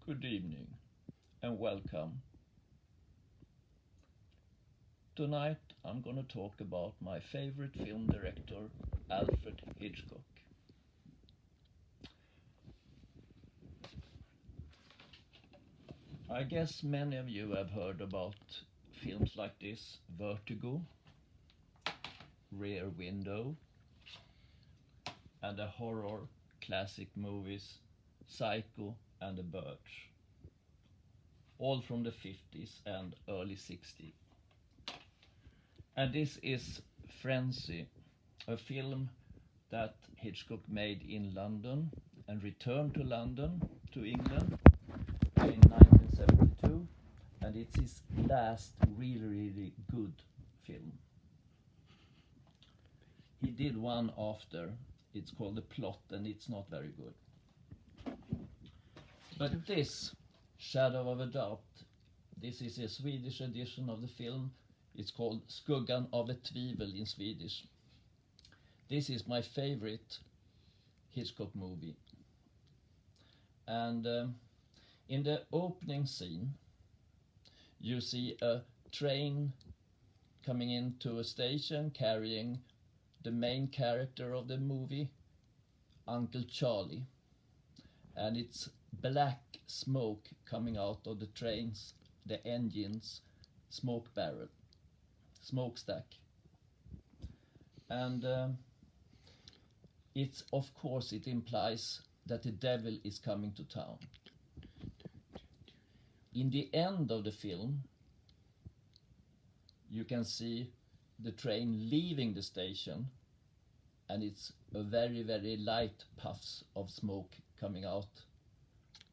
Good evening and welcome. Tonight I'm gonna talk about my favorite film director, Alfred Hitchcock. I guess many of you have heard about films like this: Vertigo, Rear Window, and the horror classic movies Psycho and The Birds, all from the 50s and early 60s. And this is Frenzy, a film that Hitchcock made in London and returned to London, to England, in 1972, and it's his last really good film. He did one after, it's called The Plot, and it's not very good. But this, Shadow of a Doubt, this is a Swedish edition of the film. It's called Skuggan av ett tvivel in Swedish. This is my favorite Hitchcock movie. And in the opening scene, you see a train coming into a station carrying the main character of the movie, Uncle Charlie. And it's black smoke coming out of the trains, the engine's smoke barrel, smokestack. And it's, of course, it implies that the devil is coming to town. In the end of the film, you can see the train leaving the station, and it's a very light puffs of smoke coming out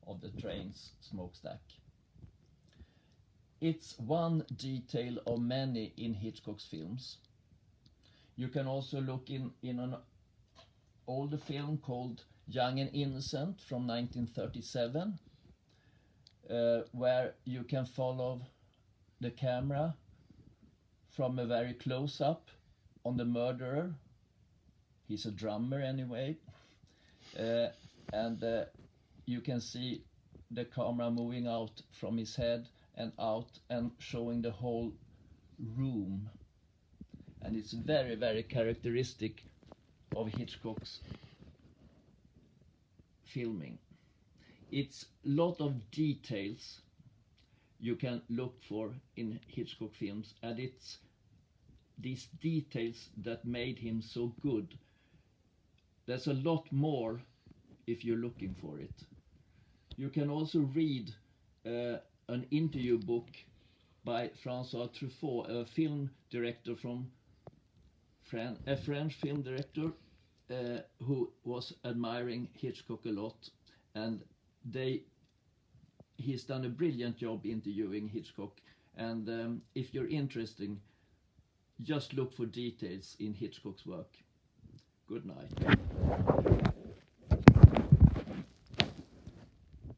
of the train's smokestack. It's one detail of many in Hitchcock's films. You can also look in an older film called Young and Innocent from 1937, where you can follow the camera from a very close up on the murderer. He's a drummer anyway, and you can see the camera moving out from his head and out and showing the whole room. And it's very characteristic of Hitchcock's filming. It's a lot of details you can look for in Hitchcock films, and it's these details that made him so good. There's a lot more if you're looking for it. You can also read an interview book by François Truffaut, a film director from a French film director who was admiring Hitchcock a lot, and he's done a brilliant job interviewing Hitchcock. And if you're interested, just look for details in Hitchcock's work. Good night.